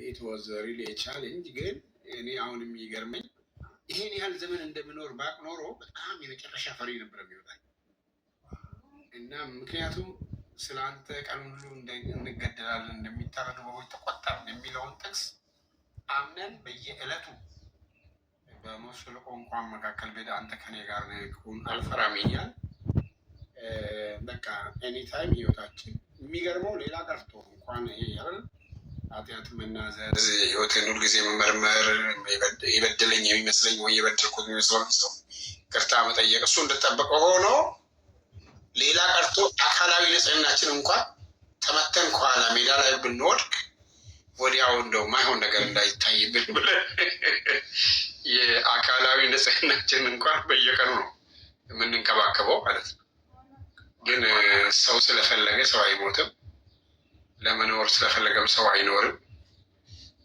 ኢት ዋዝ ሪሊ ቻሌንጅ። ግን እኔ አሁን የሚገርመኝ ይሄን ያህል ዘመን እንደምኖር ባቅ ኖሮ በጣም የመጨረሻ ፈሪ ነበር የሚወጣኝ እና ምክንያቱም ስለ አንተ ቀን ሁሉ እንገደላለን እንደሚታረዱ በጎች ተቆጠርን የሚለውን ጥቅስ አምነን በየዕለቱ በሞት ሸለቆ እንኳን መካከል ቤት አንተ ከኔ ጋር ነህ አልፈራም እያል በቃ ኤኒታይም ህይወታችን የሚገርመው ሌላ ቀርቶ እንኳን ይሄ ያል ኃጢአት መናዘር ህይወትን ሁልጊዜ መመርመር የበደለኝ የሚመስለኝ ወይ የበደልኩት የሚመስለውን ሰው ይቅርታ መጠየቅ እሱ እንደጠበቀ ሆኖ ሌላ ቀርቶ አካላዊ ንጽህናችን እንኳን ተመተን ከኋላ ሜዳ ላይ ብንወድቅ ወዲያው እንደው ማይሆን ነገር እንዳይታይብን ብለን የአካላዊ ንጽህናችን እንኳን በየቀኑ ነው የምንንከባከበው ማለት ነው። ግን ሰው ስለፈለገ ሰው አይሞትም፣ ለመኖር ስለፈለገም ሰው አይኖርም።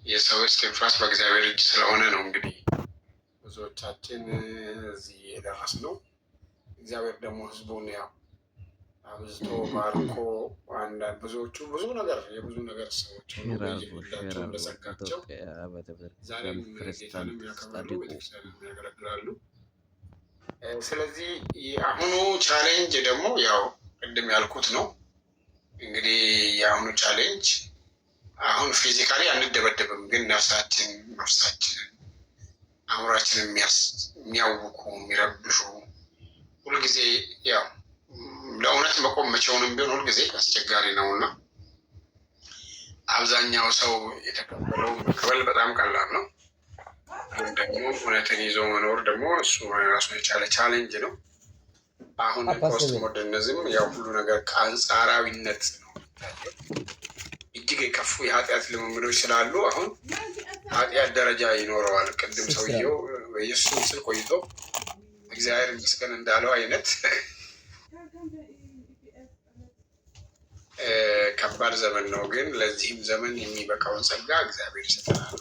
የሰው እስትንፋስ በእግዚአብሔር እጅ ስለሆነ ነው እንግዲህ ብዙዎቻችን እዚህ የደረስነው። እግዚአብሔር ደግሞ ህዝቡን ያው አብዝቶ ባርኮ አንዳንድ ብዙዎቹ ብዙ ነገር የብዙ ነገር ሰዎች በየግላቸው እንደጸጋቸው ዛሬም ጌታንም ያከብራሉ፣ ቤተክርስቲያንም ያገለግላሉ። ስለዚህ የአሁኑ ቻሌንጅ ደግሞ ያው ቅድም ያልኩት ነው እንግዲህ የአሁኑ ቻሌንጅ አሁን ፊዚካሊ አንደበደብም፣ ግን ነፍሳችን አእምሯችንን የሚያውኩ የሚረብሹ ሁልጊዜ ያው ለእውነት መቆም መቼውንም ቢሆን ሁልጊዜ አስቸጋሪ ነው እና አብዛኛው ሰው የተቀበለው መቀበል በጣም ቀላል ነው። ግን ደግሞ እውነትን ይዞ መኖር ደግሞ እሱ ራሱ የቻለ ቻሌንጅ ነው። አሁን ፖስት ሞደርኒዝም ያው ሁሉ ነገር ከአንጻራዊነት ነው የሚታየው። እጅግ የከፉ የኃጢአት ልምምዶች ስላሉ አሁን ኃጢአት ደረጃ ይኖረዋል። ቅድም ሰውየው በኢየሱስ ምስል ቆይቶ እግዚአብሔር ይመስገን እንዳለው አይነት ከባድ ዘመን ነው። ግን ለዚህም ዘመን የሚበቃውን ጸጋ እግዚአብሔር ይሰጠናል።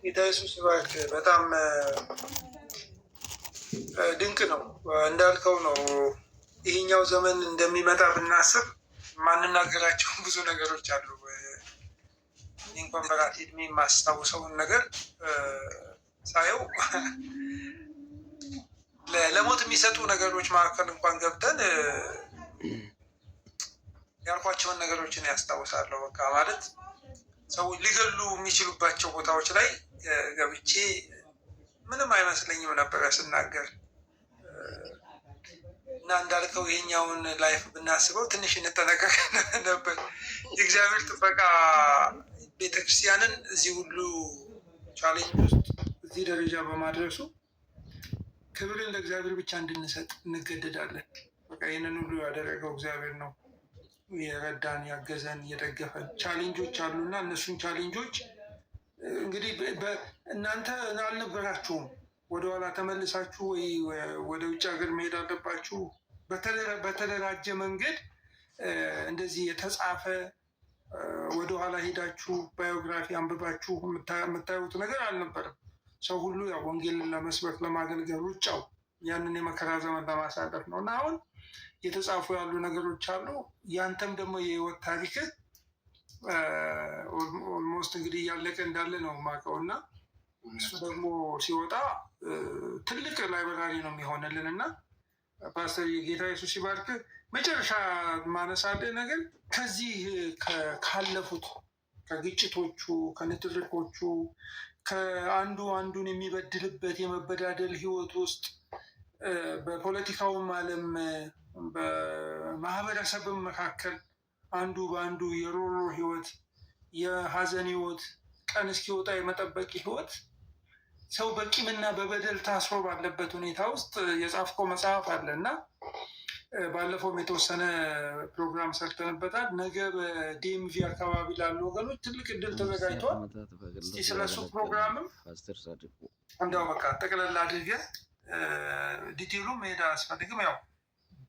ጌታ ኢየሱስ ይባርክ። በጣም ድንቅ ነው እንዳልከው ነው። ይሄኛው ዘመን እንደሚመጣ ብናስብ ማንናገራቸው ብዙ ነገሮች አሉ። እንኳን በራሴ እድሜ የማስታውሰውን ነገር ሳየው ለሞት የሚሰጡ ነገሮች መካከል እንኳን ገብተን ያልኳቸውን ነገሮችን ያስታውሳለሁ። በቃ ማለት ሰዎች ሊገሉ የሚችሉባቸው ቦታዎች ላይ ገብቼ ምንም አይመስለኝም ነበረ ስናገር እና እንዳልከው ይሄኛውን ላይፍ ብናስበው ትንሽ እንጠነቀቅ ነበር። የእግዚአብሔር ጥበቃ ቤተክርስቲያንን እዚህ ሁሉ ቻሌንጅ ውስጥ እዚህ ደረጃ በማድረሱ ክብርን ለእግዚአብሔር ብቻ እንድንሰጥ እንገደዳለን። በቃ ይህንን ሁሉ ያደረገው እግዚአብሔር ነው። የረዳን፣ ያገዘን፣ የደገፈን ቻሌንጆች አሉና እነሱን ቻሌንጆች እንግዲህ እናንተ አልነበራችሁም። ወደኋላ ተመልሳችሁ ወይ ወደ ውጭ ሀገር መሄድ አለባችሁ። በተደራጀ መንገድ እንደዚህ የተጻፈ ወደኋላ ሄዳችሁ ባዮግራፊ አንብባችሁ የምታዩት ነገር አልነበረም። ሰው ሁሉ ያው ወንጌልን ለመስበክ ለማገልገል ውጫው ያንን የመከራ ዘመን ለማሳለፍ ነው እና አሁን የተጻፉ ያሉ ነገሮች አሉ። ያንተም ደግሞ የህይወት ታሪክ ኦልሞስት እንግዲህ እያለቀ እንዳለ ነው የማውቀው እና እሱ ደግሞ ሲወጣ ትልቅ ላይብራሪ ነው የሚሆንልን እና ፓስተር ጌታ ኢየሱስ ይባርክ። መጨረሻ ማነሳልህ ነገር ከዚህ ካለፉት ከግጭቶቹ ከንትርኮቹ ከአንዱ አንዱን የሚበድልበት የመበዳደል ህይወት ውስጥ በፖለቲካውም ዓለም በማህበረሰብም መካከል አንዱ በአንዱ የሮሮ ህይወት፣ የሀዘን ህይወት፣ ቀን እስኪወጣ የመጠበቅ ህይወት ሰው በቂምና በበደል ታስሮ ባለበት ሁኔታ ውስጥ የጻፍከው መጽሐፍ አለ እና ባለፈውም የተወሰነ ፕሮግራም ሰርተንበታል። ነገ በዲኤምቪ አካባቢ ላሉ ወገኖች ትልቅ እድል ተዘጋጅቷል። እስቲ ስለሱ ፕሮግራምም እንዲያው በቃ ጠቅለላ አድርገን ዲቴሉ መሄድ አያስፈልግም። ያው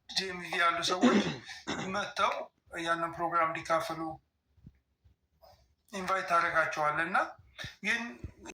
ዲኤምቪ ያሉ ሰዎች መጥተው ያንን ፕሮግራም እንዲካፈሉ ኢንቫይት ታደርጋቸዋል እና ግን